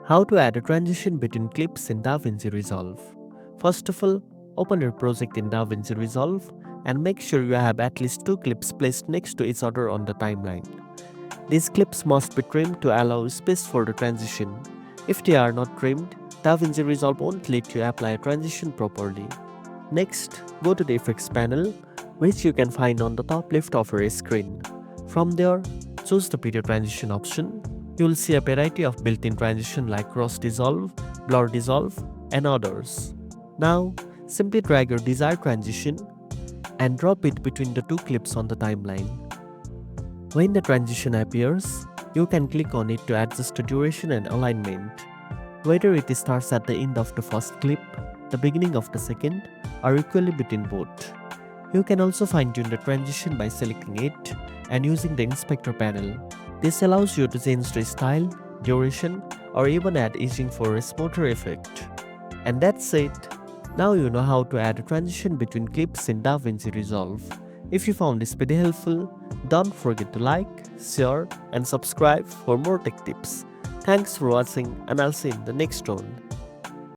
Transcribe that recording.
How to add a transition between clips in DaVinci Resolve. First of all, open your project in DaVinci Resolve and make sure you have at least two clips placed next to each other on the timeline. These clips must be trimmed to allow space for the transition. If they are not trimmed, DaVinci Resolve won't let you apply a transition properly. Next, go to the effects panel, which you can find on the top left of your screen. From there, choose the video transition option. You will see a variety of built-in transition like cross dissolve, blur dissolve, and others. Now, simply drag your desired transition and drop it between the two clips on the timeline. When the transition appears, you can click on it to adjust the duration and alignment. Whether it starts at the end of the first clip, the beginning of the second, or equally between both. You can also fine-tune the transition by selecting it and using the inspector panel. This allows you to change the style, duration, or even add edging for a smoother effect. And that's it. Now you know how to add a transition between clips in DaVinci Resolve. If you found this video helpful, don't forget to like, share, and subscribe for more tech tips. Thanks for watching, and I'll see you in the next one.